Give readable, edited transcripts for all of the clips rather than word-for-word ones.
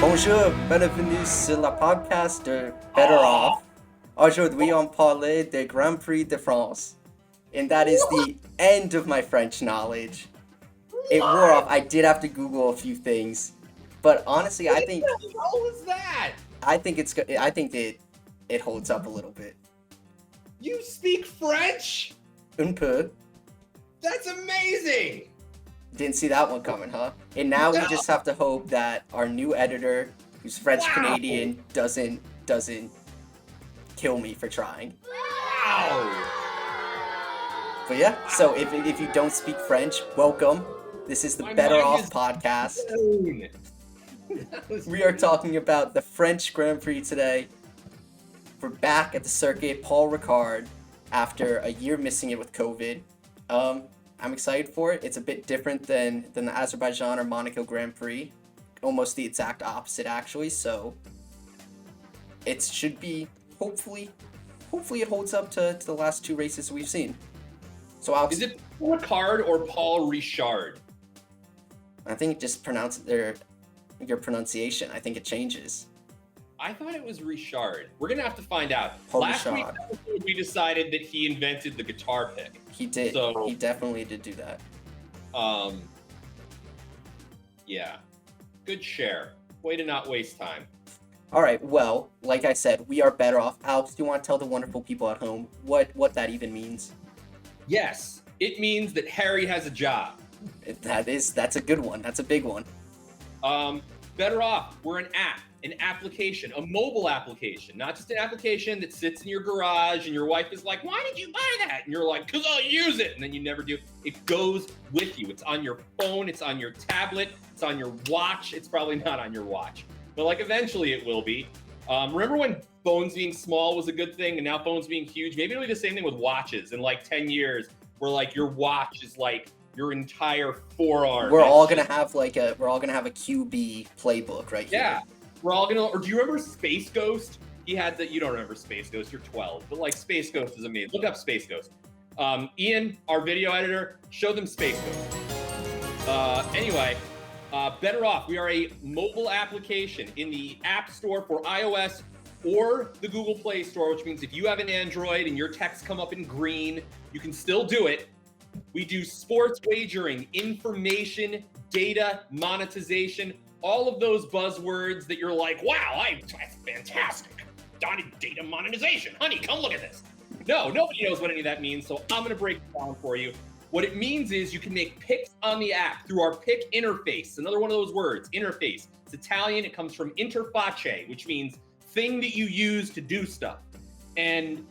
Bonjour, bienvenue sur le podcast de BettorOff. Aujourd'hui, on parlait de Grand Prix de France. And that is the end of my French knowledge. It wore off. I did have to Google a few things. But honestly, I think What the hell was that? I think it holds up a little bit. You speak French? Un peu. That's amazing! Didn't see that one coming, huh? And now we No. just have to hope that our new editor, who's French Canadian, doesn't kill me for trying. Wow! But yeah, so if you don't speak French, welcome. This is the My Better mind Off is Podcast. blown. We are talking about the French Grand Prix today. We're back at the circuit, Paul Ricard, after a year missing it with COVID. I'm excited for it. It's a bit different than the Azerbaijan or Monaco Grand Prix. Almost the exact opposite, actually. So it should be, hopefully it holds up to the last two races we've seen. So Alex, Is it Paul Ricard or Paul Richard? I think just pronounce your pronunciation. I think it changes. I thought it was Richard. We're gonna have to find out. Paul Last Richard. week we decided that he invented the guitar pick. He did. So- He definitely did do that. Yeah. Good share. Way to not waste time. All right. Well, like I said, we are better off. Alex, do you want to tell the wonderful people at home what that even means? Yes, it means that Harry has a job. That's a good one. That's a big one. Better Off, we're an app, an application, a mobile application, not just an application that sits in your garage and your wife is like, why did you buy that? And you're like, because I'll use it. And then you never do. It goes with you. It's on your phone. It's on your tablet. It's on your watch. It's probably not on your watch, but like eventually it will be. Remember when phones being small was a good thing and now phones being huge? Maybe it'll be the same thing with watches in like 10 years where like your watch is like your entire forearm. We're all gonna have a QB playbook right here. Yeah, we're all gonna. Or do you remember Space Ghost? He had that. You don't remember Space Ghost. You're 12, but like Space Ghost is amazing. Look up Space Ghost. Ian, our video editor, show them Space Ghost. Anyway, Better Off. We are a mobile application in the App Store for iOS or the Google Play Store, which means if you have an Android and your texts come up in green, you can still do it. We do sports wagering, information, data, monetization, all of those buzzwords that you're like, wow, that's fantastic. Data monetization. Honey, come look at this. No, nobody knows what any of that means, so I'm going to break it down for you. What it means is you can make picks on the app through our pick interface. Another one of those words, interface. It's Italian. It comes from interface, which means thing that you use to do stuff. And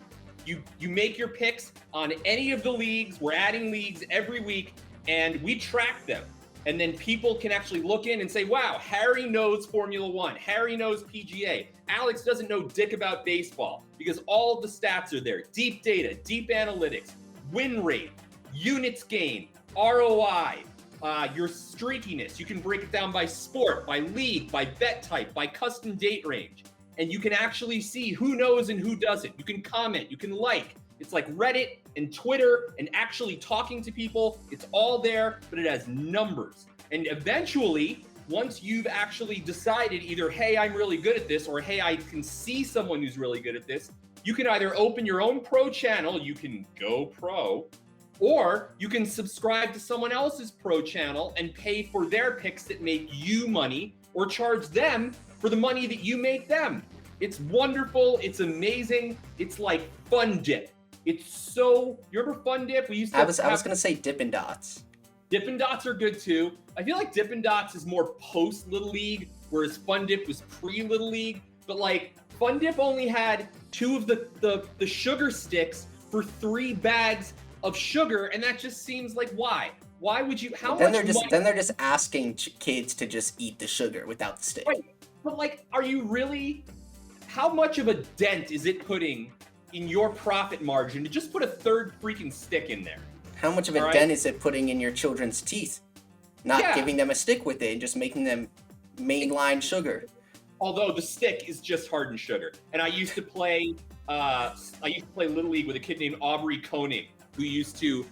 you make your picks on any of the leagues. We're adding leagues every week, and we track them. And then people can actually look in and say, wow, Harry knows Formula One. Harry knows PGA. Alex doesn't know dick about baseball because all of the stats are there. Deep data, deep analytics, win rate, units gained, ROI, your streakiness. You can break it down by sport, by league, by bet type, by custom date range. And you can actually see who knows and who doesn't. You can comment, you can like. It's like Reddit and Twitter and actually talking to people. It's all there, but it has numbers. And eventually, once you've actually decided either, hey, I'm really good at this, or hey, I can see someone who's really good at this, you can either open your own pro channel, you can go pro, or you can subscribe to someone else's pro channel and pay for their picks that make you money, or charge them for the money that you make them. It's wonderful. It's amazing. It's like Fun Dip. It's so, you remember Fun Dip? I was gonna say Dippin' Dots. Dippin' Dots are good too. I feel like Dippin' Dots is more post Little League, whereas Fun Dip was pre Little League. But like Fun Dip only had 2 of the sugar sticks for 3 bags of sugar, and that just seems like why? Why would you? Then they're just asking kids to just eat the sugar without the stick. Right. But like, are you really? How much of a dent is it putting in your profit margin to just put a 3rd freaking stick in there? How much of a dent is it putting in your children's teeth? Not giving them a stick with it and just making them mainline sugar. Although the stick is just hardened sugar. And I used to play Little League with a kid named Aubrey Koenig, who used to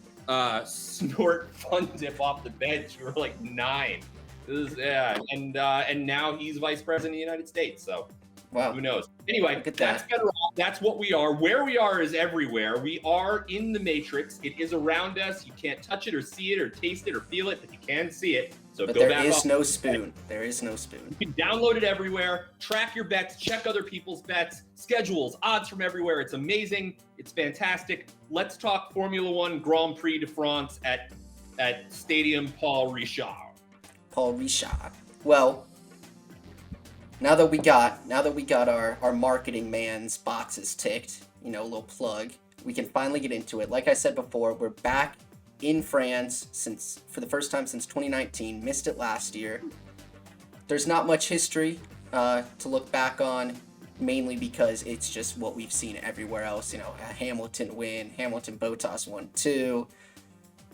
snort Fun Dip off the bench. We were like 9. And now he's vice president of the United States. So Wow. who knows? Anyway, Look at that's that. better off. That's what we are. Where we are is everywhere. We are in the Matrix. It is around us. You can't touch it or see it or taste it or feel it, but you can see it. So But go there back is off. no spoon. There is no spoon. You can download it everywhere, track your bets, check other people's bets, schedules, odds from everywhere. It's amazing. It's fantastic. Let's talk Formula One Grand Prix de France at Stadium Paul Richard. Paul Richard. Well, now that we got our marketing man's boxes ticked, a little plug, we can finally get into it. Like I said before, we're back in France for the first time since 2019. Missed it last year. There's not much history to look back on, mainly because it's just what we've seen everywhere else. A Hamilton win, Hamilton Bottas 1-2,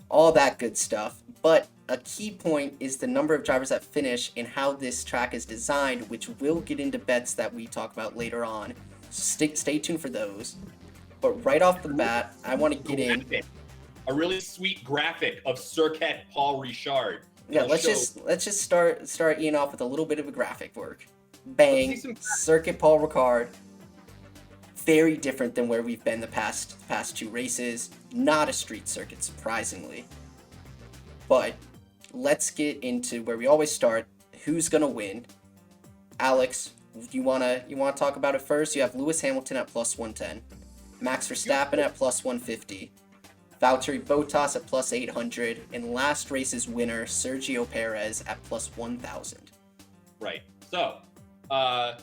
all that good stuff. But a key point is the number of drivers that finish and how this track is designed, which we'll get into bets that we talk about later on. So stay tuned for those. But right off the bat, I want to get in. A really sweet graphic of Circuit Paul Richard. Yeah, let's just start Ian off with a little bit of a graphic work. Bang, Circuit Paul Ricard. Very different than where we've been the past two races. Not a street circuit, surprisingly. But let's get into where we always start. Who's gonna win? Alex, you wanna talk about it first? You have Lewis Hamilton at +110, Max Verstappen at +150, Valtteri Bottas at +800, and last race's winner Sergio Perez at +1000. Right. So, I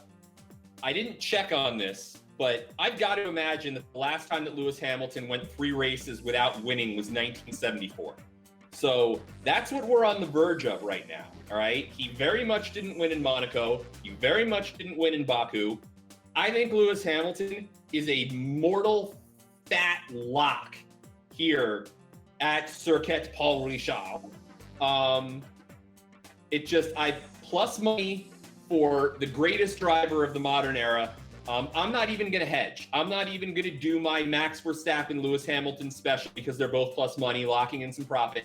didn't check on this, but I've got to imagine that the last time that Lewis Hamilton went 3 races without winning was 1974. So that's what we're on the verge of right now, all right? He very much didn't win in Monaco. He very much didn't win in Baku. I think Lewis Hamilton is a mortal fat lock here at Circuit Paul Richard. I plus money for the greatest driver of the modern era. I'm not even going to hedge. I'm not even going to do my Max Verstappen, Lewis Hamilton special because they're both plus money, locking in some profit.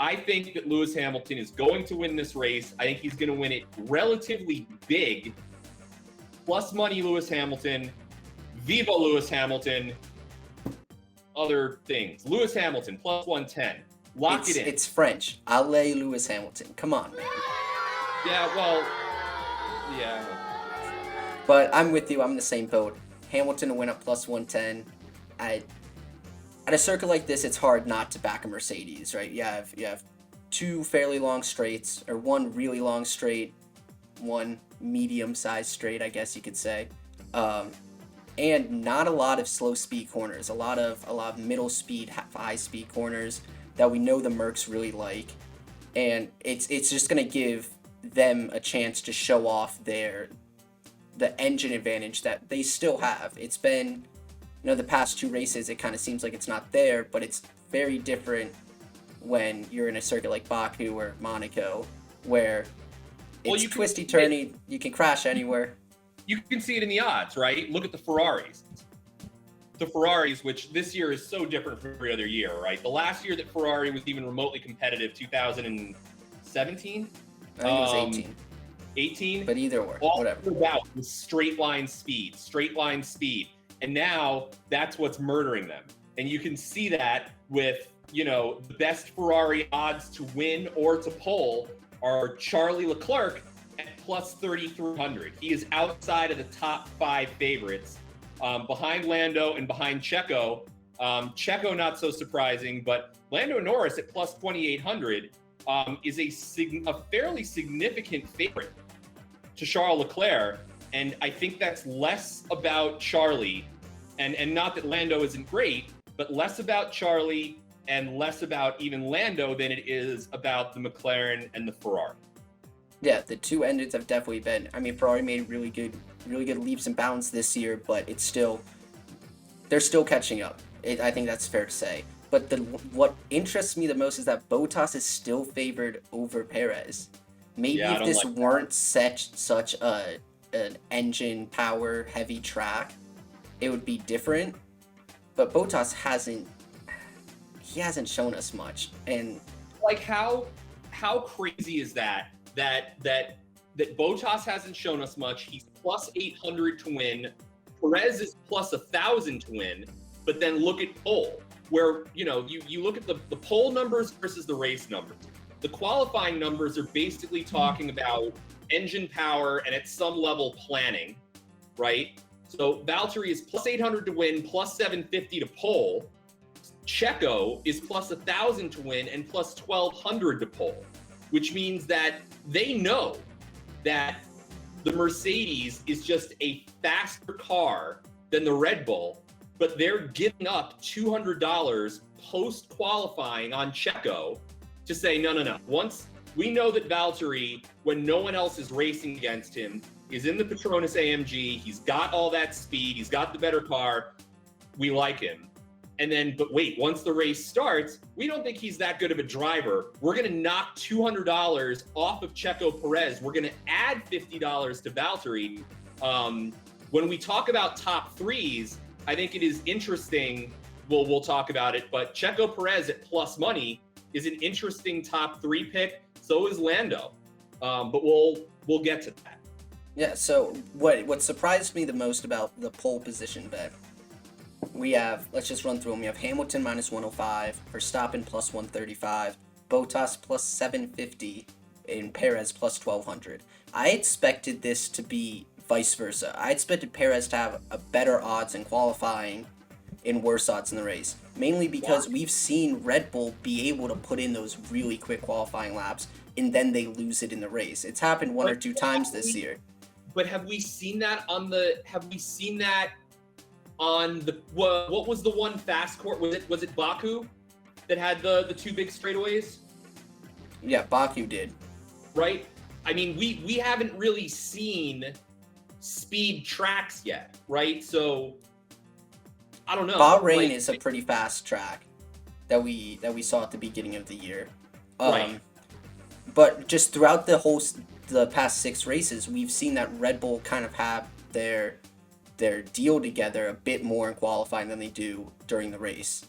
I think that Lewis Hamilton is going to win this race. I think he's going to win it relatively big. Plus money, Lewis Hamilton. Viva Lewis Hamilton. Other things. Lewis Hamilton, +110. Lock it in. It's French. Allez, Lewis Hamilton. Come on, man. Yeah, well, yeah. But I'm with you. I'm in the same boat. Hamilton to win at +110. At a circuit like this, it's hard not to back a Mercedes, right? You have 2 fairly long straights, or 1 really long straight, 1 medium-sized straight, I guess you could say, and not a lot of slow speed corners. A lot of middle speed, high speed corners that we know the Mercs really like, and it's just gonna give them a chance to show off the engine advantage that they still have. It's been, the past 2 races, it kind of seems like it's not there, but it's very different when you're in a circuit like Baku or Monaco, where it's twisty-turny, you can crash anywhere. You can see it in the odds, right? Look at the Ferraris. The Ferraris, which this year is so different from every other year, right? The last year that Ferrari was even remotely competitive, 2017? I think it was 18. 18? But either way, all whatever. About straight line speed. And now that's what's murdering them. And you can see that with, the best Ferrari odds to win or to pole are Charlie Leclerc at +3,300. He is outside of the top 5 favorites, behind Lando and behind Checo. Checo, not so surprising, but Lando Norris at +2,800 is a fairly significant favorite to Charles Leclerc. And I think that's less about Charlie, and not that Lando isn't great, but less about Charlie and less about even Lando than it is about the McLaren and the Ferrari. Yeah, the 2 engines have definitely been. Ferrari made really good leaps and bounds this year, but they're still catching up. I think that's fair to say. But what interests me the most is that Bottas is still favored over Perez. Maybe if this weren't such an engine power heavy track, it would be different. But Bottas hasn't shown us much. And how crazy is that that Bottas hasn't shown us much. He's plus 800 to win. Perez is plus 1,000 to win. But then look at pole, where you look at the pole numbers versus the race numbers. The qualifying numbers are basically talking about engine power and at some level planning, right? So Valtteri is plus 800 to win, plus 750 to pole. Checo is plus 1,000 to win and plus 1,200 to pole, which means that they know that the Mercedes is just a faster car than the Red Bull, but they're giving up $200 post-qualifying on Checo to say, no. Once we know that Valtteri, when no one else is racing against him, is in the Petronas AMG, he's got all that speed, he's got the better car, we like him. And then, but wait, once the race starts, we don't think he's that good of a driver. We're going to knock $200 off of Checo Perez. We're going to add $50 to Valtteri. When we talk about top threes, I think it is interesting. We'll talk about it, but Checo Perez at plus money is an interesting top three pick. So is Lando. But we'll get to that. Yeah, so what surprised me the most about the pole position bet, we have, let's just run through them. We have Hamilton minus 105, Verstappen plus 135, Bottas plus 750, and Perez plus 1,200. I expected this to be vice versa. I expected Perez to have a better odds in qualifying and worse odds in the race, mainly because we've seen Red Bull be able to put in those really quick qualifying laps, and then they lose it in the race. It's happened one or two times this year. But have we seen that on the what was the one fast court? Was it Baku that had the two big straightaways? Yeah, Baku did. Right? I mean, we haven't really seen speed tracks yet, right? So I don't know. Bahrain is a pretty fast track that we saw at the beginning of the year. Right. But just throughout the past 6 races, we've seen that Red Bull kind of have their deal together a bit more in qualifying than they do during the race.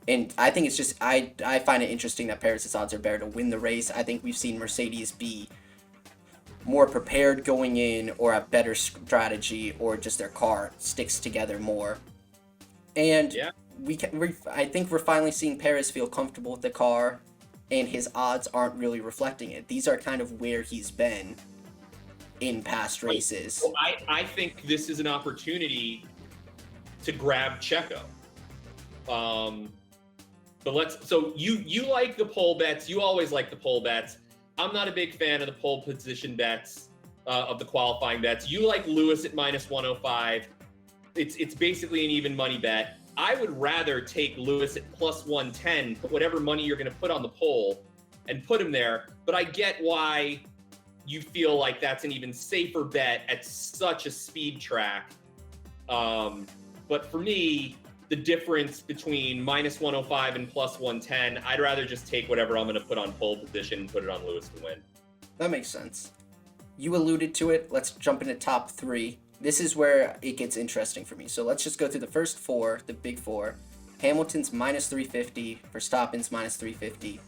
And I think it's just, I find it interesting that Perez's odds are better to win the race. I think we've seen Mercedes be more prepared going in, or a better strategy, or just their car sticks together more. And I think we're finally seeing Perez feel comfortable with the car, and his odds aren't really reflecting it. These are kind of where he's been in past races. Well, I think this is an opportunity to grab Checo. But so you like the pole bets. You always like the pole bets. I'm not a big fan of the pole position bets, of the qualifying bets. You like Lewis at minus 105. It's basically an even money bet. I would rather take Lewis at plus 110, put whatever money you're going to put on the pole, and put him there. But I get why you feel like that's an even safer bet at such a speed track. But for me, the difference between minus 105 and plus 110, I'd rather just take whatever I'm going to put on pole position and put it on Lewis to win. That makes sense. You alluded to it. Let's jump into top 3. This is where it gets interesting for me. So let's just go through the first 4, the big 4. Hamilton's minus 350, Verstappen's minus 350,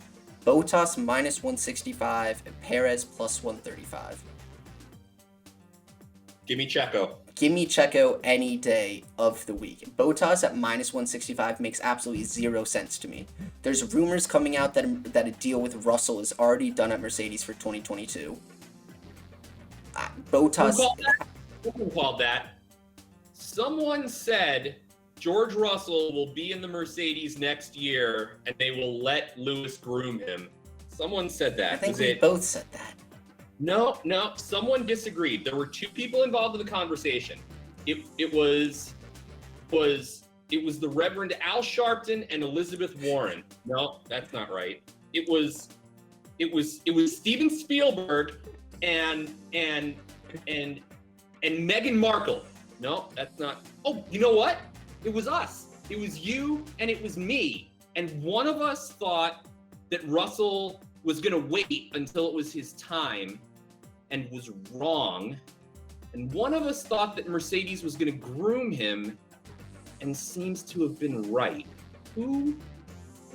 Bottas minus 165, and Perez plus 135. Give me Checo. Give me Checo any day of the week. Bottas at minus 165 makes absolutely 0 sense to me. There's rumors coming out that a deal with Russell is already done at Mercedes for 2022. Bottas... Who called that? Someone said George Russell will be in the Mercedes next year and they will let Lewis groom him. Someone said that. I think we both said that. No, someone disagreed. There were 2 people involved in the conversation. It was the Reverend Al Sharpton and Elizabeth Warren. No, that's not right. It was Steven Spielberg and Meghan Markle. No, that's not. Oh, you know what? It was us. It was you and it was me. And one of us thought that Russell was going to wait until it was his time and was wrong. And one of us thought that Mercedes was going to groom him and seems to have been right. Who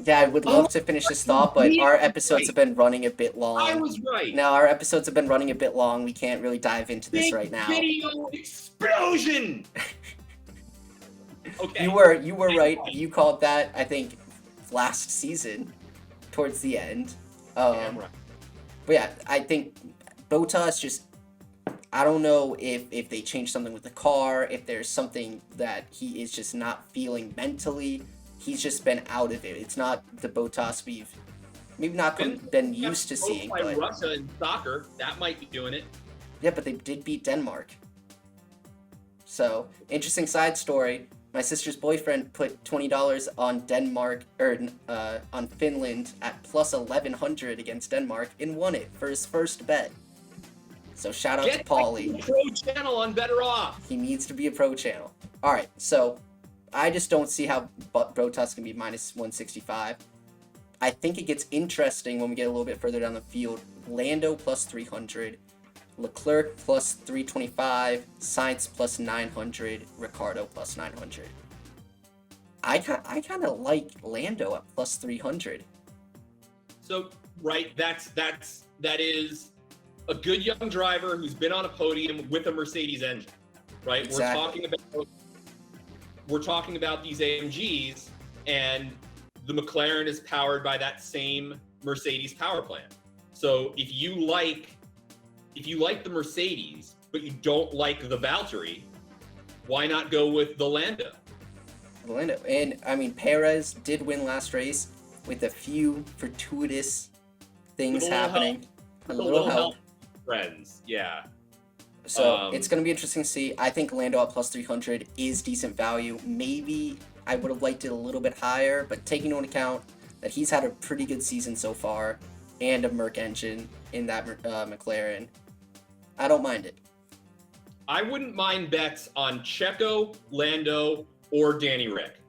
Yeah, I would love to finish this thought, but our episodes have been running a bit long. I was right. No, our episodes have been running a bit long. We can't really dive into this right now. Video explosion. Okay. You were right. You called that, I think, last season, towards the end. Yeah, right. But yeah, I think Bottas just, I don't know if they changed something with the car, if there's something that he is just not feeling mentally. He's just been out of it. It's not the Bottas we've maybe not been used to seeing. By but Russia in soccer, that might be doing it. Yeah, but they did beat Denmark. So, interesting side story. My sister's boyfriend put $20 on Denmark, or on Finland at plus 1,100 against Denmark and won it for his first bet. So shout out to Paulie. Get pro channel on BettorOff. He needs to be a pro channel. All right, so I just don't see how Bottas can be minus 165. I think it gets interesting when we get a little bit further down the field. Lando plus 300. Leclerc plus 325, Sainz plus 900, Ricciardo plus 900. I kind of like Lando at plus 300. So right, that is a good young driver who's been on a podium with a Mercedes engine, right? Exactly. We're talking about these AMGs, and the McLaren is powered by that same Mercedes power plant. So if you like the Mercedes, but you don't like the Valtteri, why not go with the Lando? And I mean, Perez did win last race with a few fortuitous things happening. A little help. Friends, yeah. So it's going to be interesting to see. I think Lando at plus 300 is decent value. Maybe I would have liked it a little bit higher, but taking into account that he's had a pretty good season so far and a Merc engine in that McLaren, I don't mind it. I wouldn't mind bets on Checo, Lando, or Danny Rick.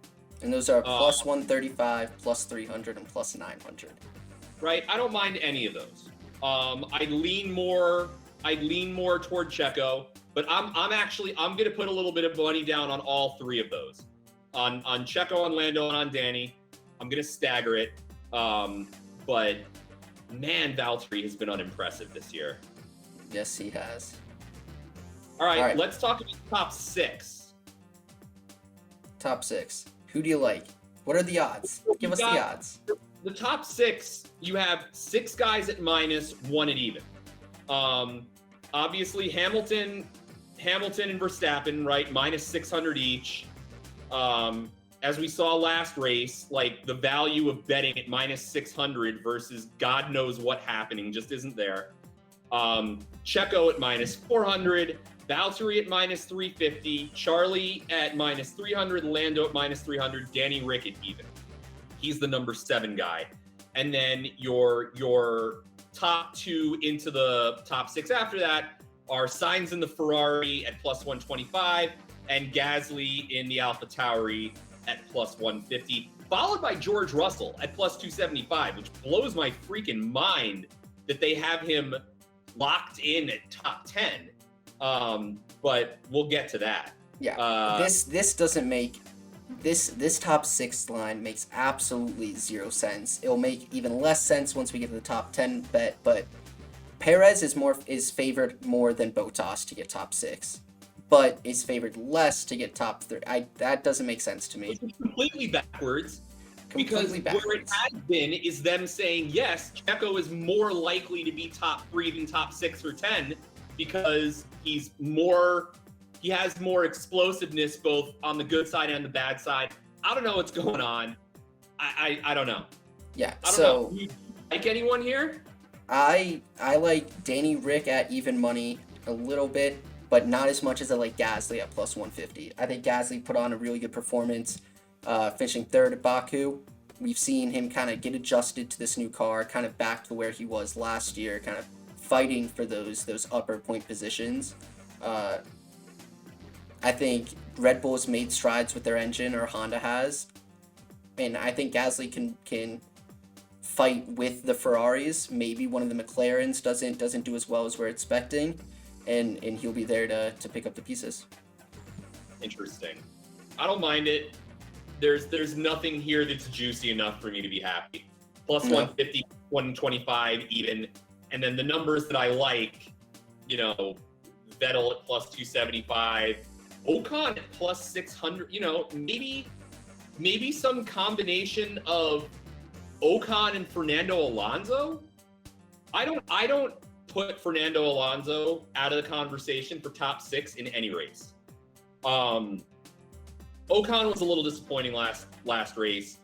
And those are plus 135, plus 300, and plus 900. Right, I don't mind any of those. I'd lean more toward Checo, but I'm gonna put a little bit of money down on all three of those. On Checo, on Lando, and on Danny. I'm gonna stagger it. But man, Valtteri has been unimpressive this year. Yes, he has. All right, let's talk about top six. Top six. Who do you like? What are the odds? Give us the odds. The top six, you have six guys at minus, one at even. Obviously, Hamilton and Verstappen, right? Minus 600 each. As we saw last race, like the value of betting at minus 600 versus God knows what happening just isn't there. Checo at minus 400, Valtteri at minus 350, Charlie at minus 300, Lando at minus 300, Danny Rick at even. He's the number 7 guy. And then your top 2 into the top 6 after that are Sainz in the Ferrari at plus 125 and Gasly in the AlphaTauri at plus 150, followed by George Russell at plus 275, which blows my freaking mind that they have him locked in at top 10. But we'll get to that. Yeah. This doesn't make this top 6 line makes absolutely zero sense. It'll make even less sense once we get to the top 10 bet, but Perez is favored more than Bottas to get top 6, but is favored less to get top 3. That doesn't make sense to me. It's completely backwards. Where it has been is them saying, yes, Checo is more likely to be top 3 than top 6 or 10 because he has more explosiveness both on the good side and the bad side. I don't know what's going on. I don't know. Yeah. I don't know. Do you like anyone here? I like Danny Rick at even money a little bit, but not as much as I like Gasly at plus 150. I think Gasly put on a really good performance, finishing 3rd at Baku. We've seen him kind of get adjusted to this new car, kind of back to where he was last year, kind of fighting for those upper point positions. I think Red Bull has made strides with their engine, or Honda has, and I think Gasly can fight with the Ferraris. Maybe one of the McLarens doesn't do as well as we're expecting, and he'll be there to pick up the pieces. Interesting. I don't mind it. There's nothing here that's juicy enough for me to be happy. Plus No. 150, 125 even. And then the numbers that I like, you know, Vettel at plus 275, Ocon at plus 600, you know, maybe some combination of Ocon and Fernando Alonso. I don't put Fernando Alonso out of the conversation for top 6 in any race. Ocon was a little disappointing last race.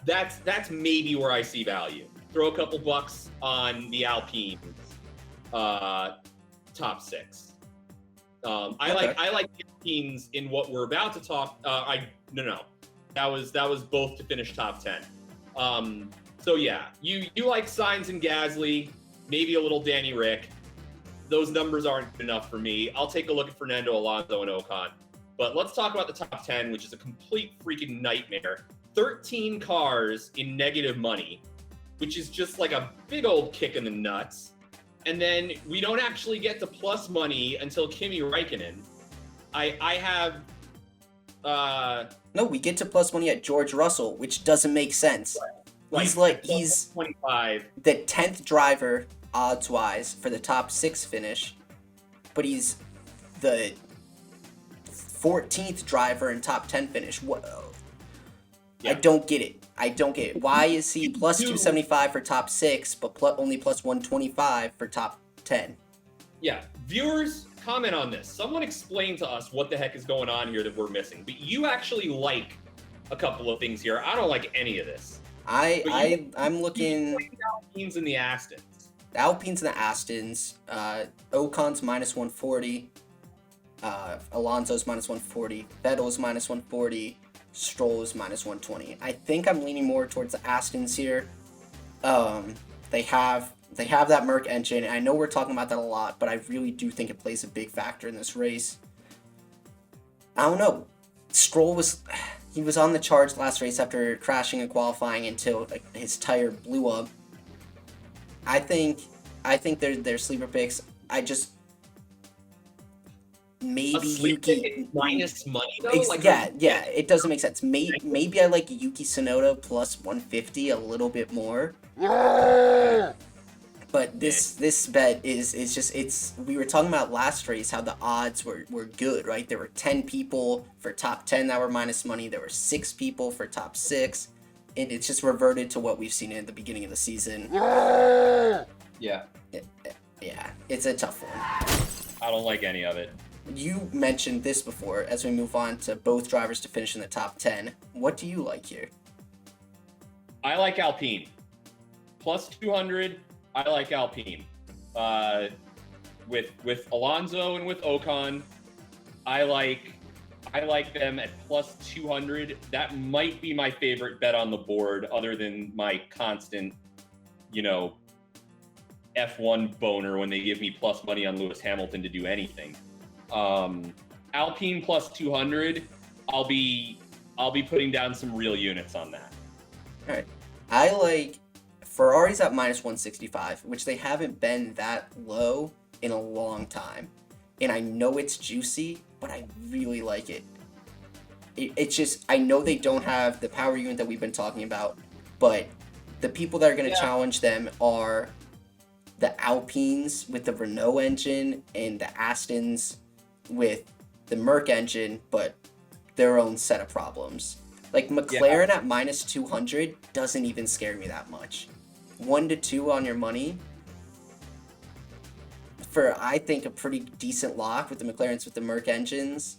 That's maybe where I see value. Throw a couple bucks on the Alpine top 6. I like the Alpines in what we're about to talk. No. That was both to finish top 10. So yeah, you like Sainz and Gasly, maybe a little Danny Rick. Those numbers aren't good enough for me. I'll take a look at Fernando Alonso and Ocon. But let's talk about the top 10, which is a complete freaking nightmare. 13 cars in negative money, which is just like a big old kick in the nuts. And then we don't actually get to plus money until Kimi Räikkönen. I have... No, we get to plus money at George Russell, which doesn't make sense. He's 25. the 10th driver, odds-wise, for the top 6 finish, but he's the 14th driver in top 10 finish. What? Yeah. I don't get it. Why is he plus 275 for top 6, but only plus 125 for top 10? Yeah, viewers, comment on this. Someone explain to us what the heck is going on here that we're missing. But you actually like a couple of things here. I don't like any of this. I'm looking... The Alpines and the Astons. The Alpines and the Astons. Ocon's minus 140. Alonso's minus 140. Vettel's minus 140. Stroll's minus 120. I think I'm leaning more towards the Astons here. They have that Merc engine, and I know we're talking about that a lot, but I really do think it plays a big factor in this race. I don't know. Stroll was on the charge last race after crashing and qualifying until his tire blew up. I think they're sleeper picks. Maybe Yuki minus money though. Yeah, it doesn't make sense. Maybe I like Yuki Tsunoda plus 150 a little bit more. But this bet is just we were talking about last race how the odds were good, right? There were 10 people for top 10 that were minus money. There were 6 people for top 6, and it's just reverted to what we've seen at the beginning of the season. Yeah. Yeah, it's a tough one. I don't like any of it. You mentioned this before as we move on to both drivers to finish in the top 10. What do you like here? I like Alpine. Plus 200, I like Alpine. With Alonso and with Ocon, I like them at plus 200. That might be my favorite bet on the board other than my constant, F1 boner when they give me plus money on Lewis Hamilton to do anything. Alpine plus 200, I'll be putting down some real units on that. All right. I like Ferrari's at minus 165, which they haven't been that low in a long time. And I know it's juicy, but I really like it. It's just, I know they don't have the power unit that we've been talking about, but the people that are going to challenge them are the Alpines with the Renault engine and the Astons with the Merc engine, but their own set of problems. Like McLaren at minus 200 doesn't even scare me that much. 1 to 2 on your money for, I think, a pretty decent lock with the McLarens with the Merc engines.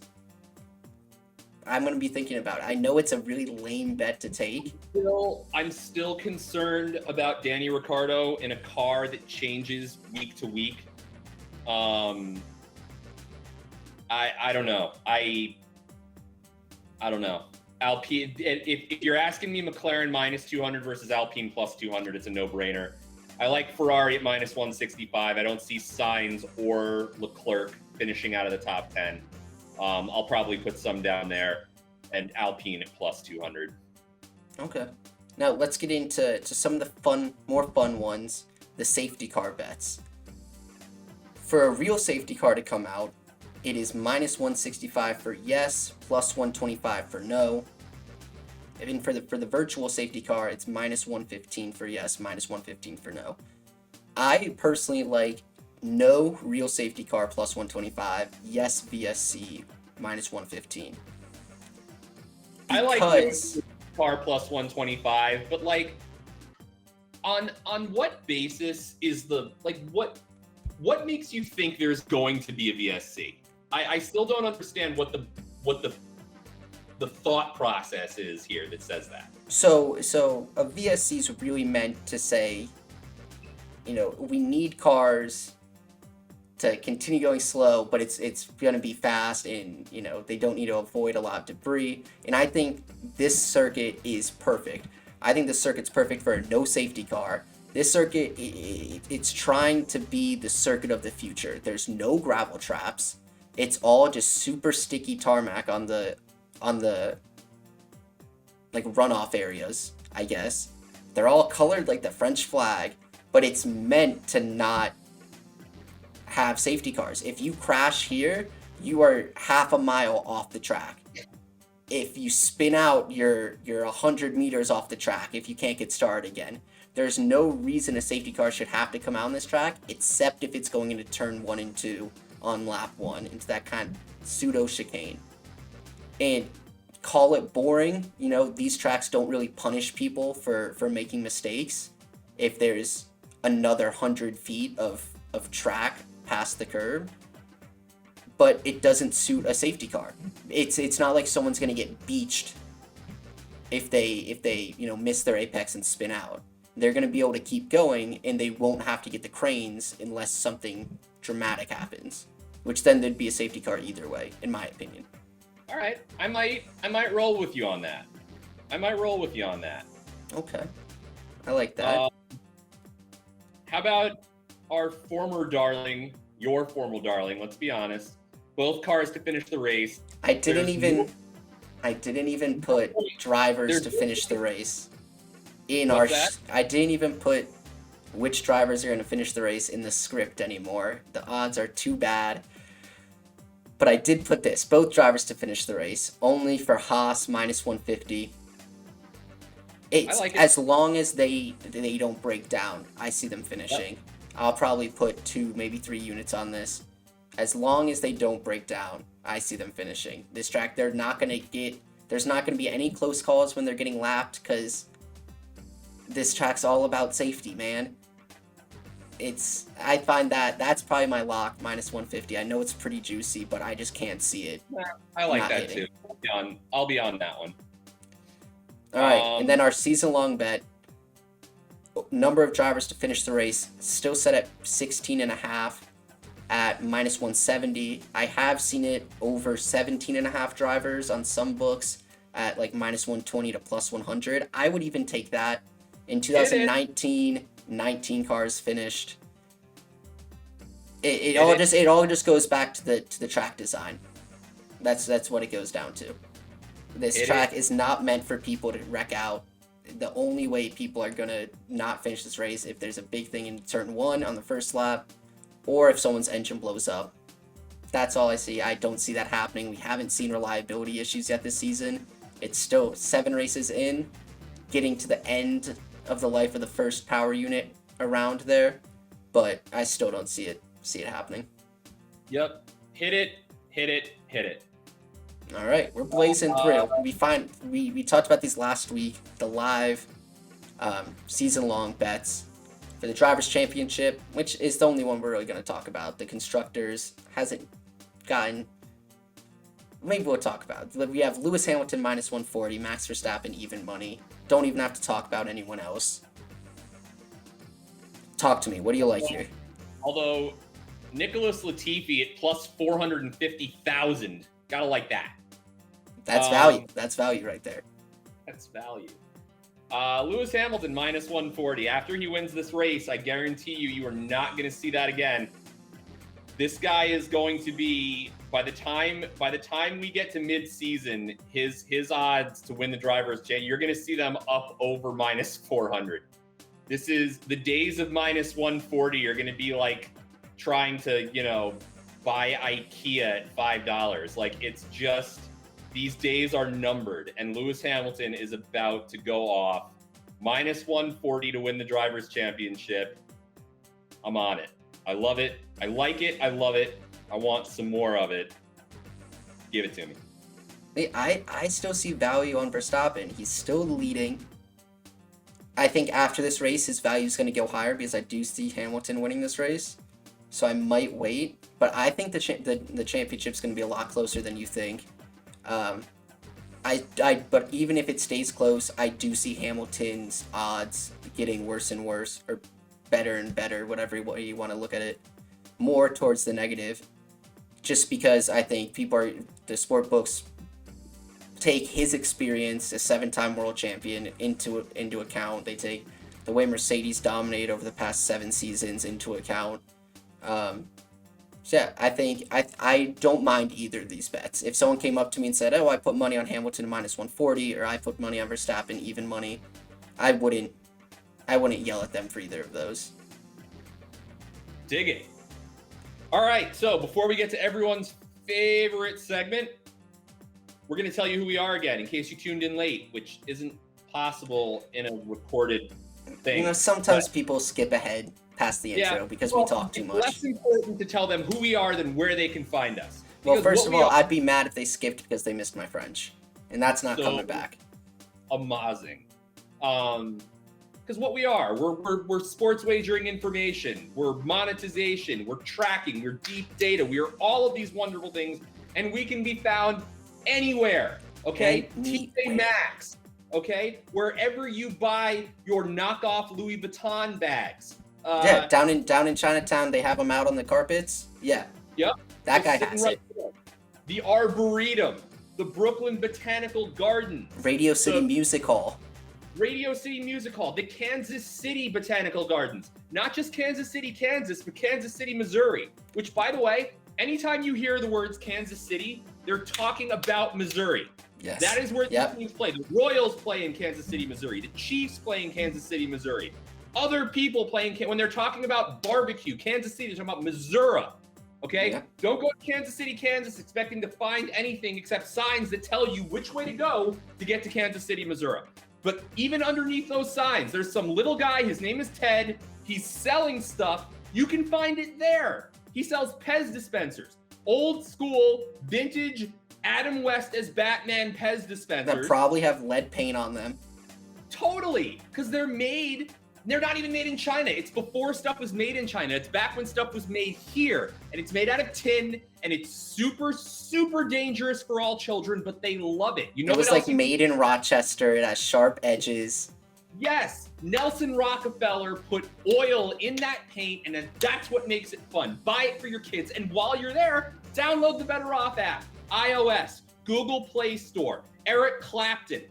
I'm going to be thinking about it. I know it's a really lame bet to take. I'm still concerned about Danny Ricciardo in a car that changes week to week. I don't know. I don't know. Alpine, if you're asking me McLaren minus 200 versus Alpine plus 200, it's a no-brainer. I like Ferrari at minus 165. I don't see Sainz or Leclerc finishing out of the top 10. I'll probably put some down there, and Alpine at plus 200. Okay. Now let's get into some of the more fun ones, the safety car bets. For a real safety car to come out, it is minus 165 for yes, plus 125 for no. And for the virtual safety car, it's minus 115 for yes, minus 115 for no. I personally like no real safety car plus 125, yes VSC minus 115. I like no car plus 125, but like on what basis is the like what makes you think there's going to be a VSC? I still don't understand what the thought process is here that says that. So a VSC is really meant to say, you know, we need cars to continue going slow, but it's going to be fast, and you know they don't need to avoid a lot of debris. And I think this circuit is perfect. I think this circuit's perfect for a no safety car. This circuit, it's trying to be the circuit of the future. There's no gravel traps. It's all just super sticky tarmac on the like runoff areas, I guess. They're all colored like the French flag, but it's meant to not have safety cars. If you crash here, you are half a mile off the track. If you spin out, you're 100 meters off the track if you can't get started again. There's no reason a safety car should have to come out on this track, except if it's going into turn 1 and 2 on lap 1, into that kind of pseudo chicane. And call it boring, you know, these tracks don't really punish people for making mistakes if there's another 100 feet of track past the curb. But it doesn't suit a safety car. It's not like someone's gonna get beached if they you know miss their apex and spin out. They're gonna be able to keep going, and they won't have to get the cranes unless something dramatic happens, which then there'd be a safety car either way, in my opinion. All right, I might roll with you on that. Okay, I like that. How about our former darling, your former darling? Let's be honest. Both cars to finish the race. I didn't even put drivers to finish the race in our. I didn't even put which drivers are going to finish the race in the script anymore. The odds are too bad. But I did put this: both drivers to finish the race. Only for Haas minus 150. It's like it. As long as they don't break down, I see them finishing. Yep. I'll probably put 2, maybe 3 units on this. As long as they don't break down, I see them finishing. This track, there's not going to be any close calls when they're getting lapped, because this track's all about safety, man. I find that's probably my lock, minus 150. I know it's pretty juicy, but I just can't see it. I like that hitting. Too. I'll be on that one. All right, and then our season-long bet, number of drivers to finish the race, still set at 16.5 at minus 170. I have seen it over 17.5 drivers on some books at like minus 120 to plus 100. I would even take that. In 2019, 19 cars finished. It all just goes back to the track design. That's what it goes down to. This track is not meant for people to wreck out. The only way people are gonna not finish this race if there's a big thing in turn 1 on the first lap, or if someone's engine blows up. That's all I see. I don't see that happening. We haven't seen reliability issues yet this season. It's still 7 races in, getting to the end of the life of the first power unit around there, but I still don't see it happening. Yep. Hit it. All right, we're blazing through. We talked about these last week, the live season-long bets for the Drivers' Championship, which is the only one we're really going to talk about. The Constructors hasn't gotten... Maybe we'll talk about it. We have Lewis Hamilton minus 140, Max Verstappen even money. Don't even have to talk about anyone else. Talk to me. What do you like here? Although, Nicholas Latifi at plus 450,000. Gotta like that. That's value. That's value right there. That's value. Lewis Hamilton minus 140. After he wins this race, I guarantee you are not going to see that again. This guy is going to be, by the time we get to mid-season, his odds to win the Drivers' Championship, you're going to see them up over minus 400. This is the days of minus 140 are going to be like trying to, buy IKEA at $5. Like, it's just these days are numbered, and Lewis Hamilton is about to go off minus 140 to win the Drivers' Championship. I'm on it. I love it. I like it. I love it. I want some more of it. Give it to me. I still see value on Verstappen. He's still leading. I think after this race, his value is going to go higher because I do see Hamilton winning this race. So I might wait. But I think the championship's going to be a lot closer than you think. But even if it stays close, I do see Hamilton's odds getting worse and worse, or better and better, whatever way you want to look at it, more towards the negative. Just because I think the sport books take his experience as 7-time world champion into account. They take the way Mercedes dominated over the past 7 seasons into account. So yeah, I think I don't mind either of these bets. If someone came up to me and said, "Oh, I put money on Hamilton minus 140," or "I put money on Verstappen even money," I wouldn't yell at them for either of those. Dig it. All right, so before we get to everyone's favorite segment, we're going to tell you who we are again in case you tuned in late, which isn't possible in a recorded thing. Sometimes people skip ahead past the intro because we talk too much. It's less important to tell them who we are than where they can find us. Well, first of all, I'd be mad if they skipped because they missed my French, and that's not coming back. Amazing. Because what we are, we're sports wagering information, we're monetization, we're tracking, we're deep data, we are all of these wonderful things, and we can be found anywhere, okay? TJ Maxx, okay? Wherever you buy your knockoff Louis Vuitton bags. Down in Chinatown, they have them out on the carpets. Yeah. Yep. That guy has it. There. The Arboretum, the Brooklyn Botanical Garden, Radio City Music Hall. Radio City Music Hall, the Kansas City Botanical Gardens, not just Kansas City, Kansas, but Kansas City, Missouri, which, by the way, anytime you hear the words Kansas City, they're talking about Missouri. Yes. That is where the teams play. The Royals play in Kansas City, Missouri. The Chiefs play in Kansas City, Missouri. Other people play when they're talking about barbecue, Kansas City, they're talking about Missouri. Okay? Yeah. Don't go to Kansas City, Kansas expecting to find anything except signs that tell you which way to go to get to Kansas City, Missouri. But even underneath those signs, there's some little guy, his name is Ted. He's selling stuff. You can find it there. He sells Pez dispensers. Old school, vintage, Adam West as Batman Pez dispensers. That probably have lead paint on them. Totally, because they're not even made in China. It's before stuff was made in China. It's back when stuff was made here. And it's made out of tin, and it's super, super dangerous for all children, but they love it. You know, it was like made in Rochester. It has sharp edges. Yes, Nelson Rockefeller put oil in that paint, and that's what makes it fun. Buy it for your kids, and while you're there, download the BettorOff app. iOS, Google Play Store, Eric Clapton.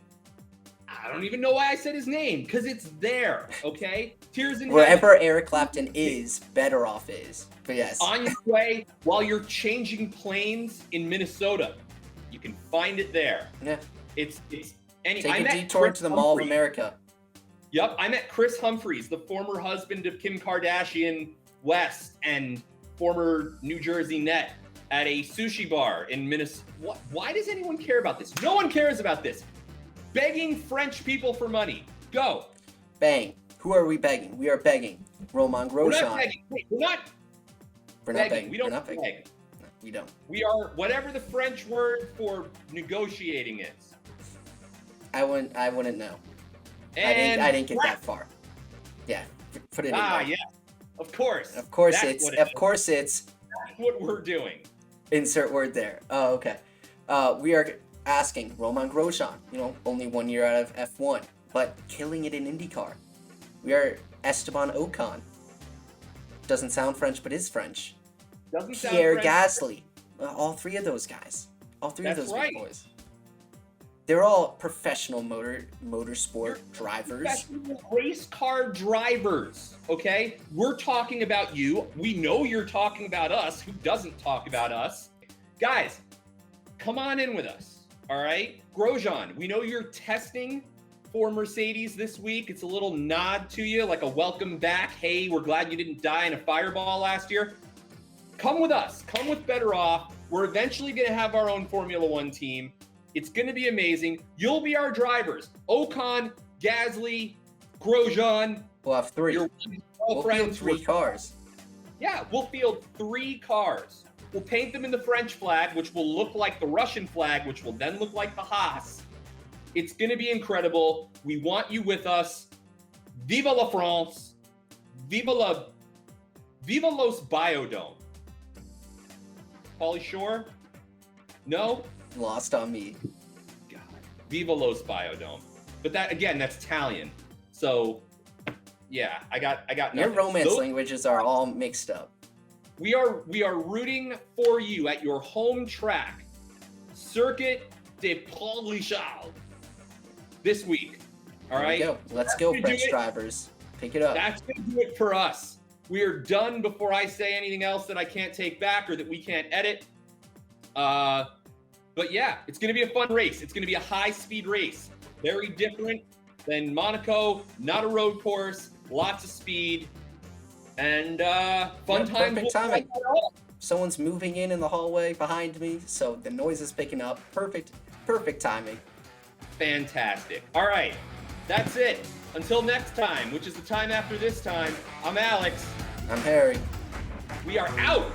I don't even know why I said his name, because it's there, okay? Tears in Wherever Eric Clapton is, BettorOff is. But yes. On your way, while you're changing planes in Minnesota, you can find it there. Yeah. It's Take a detour to the Mall of America. Yep, I met Chris Humphries, the former husband of Kim Kardashian West and former New Jersey Net, at a sushi bar in Minnesota. Why does anyone care about this? No one cares about this. Begging French people for money. Go. Bang. Who are we begging? We are begging Romain Grosjean. We're not begging. Wait, we're not begging. We don't beg. No, we don't. We are whatever the French word for negotiating is. I wouldn't know. And I didn't get that far. Yeah, put it in there. Yeah. Of course. Of course it's. That's what we're doing. Insert word there. Oh, okay. We are asking Romain Grosjean, only 1 year out of F1, but killing it in IndyCar. We are Esteban Ocon. Doesn't sound French, but is French. Pierre Gasly. All three of those guys. All three of those big boys. They're all professional motorsport drivers. Professional race car drivers, okay? We're talking about you. We know you're talking about us. Who doesn't talk about us? Guys, come on in with us, all right? Grosjean, we know you're testing for Mercedes this week. It's a little nod to you, like a welcome back. Hey, we're glad you didn't die in a fireball last year. Come with us. Come with BettorOff. We're eventually going to have our own Formula One team. It's going to be amazing. You'll be our drivers. Ocon, Gasly, Grosjean. We'll have 3. Your We'll field 3 cars. Yeah, we'll field 3 cars. We'll paint them in the French flag, which will look like the Russian flag, which will then look like the Haas. It's going to be incredible. We want you with us. Viva la France. Viva los Biodome. Pauly Shore? No? Lost on me. God. Viva los Biodome. But that, again, that's Italian. So, yeah, I got nothing. Your romance languages are all mixed up. We are rooting for you at your home track, Circuit de Paul-Richard, this week. All right? Let's go, French drivers. Pick it up. That's going to do it for us. We are done before I say anything else that I can't take back or that we can't edit. But yeah, it's going to be a fun race. It's going to be a high-speed race. Very different than Monaco. Not a road course. Lots of speed. And fun time. Perfect timing. Someone's moving in the hallway behind me, so the noise is picking up. Perfect timing. Fantastic. All right, that's it. Until next time, which is the time after this time, I'm Alex. I'm Harry. We are out.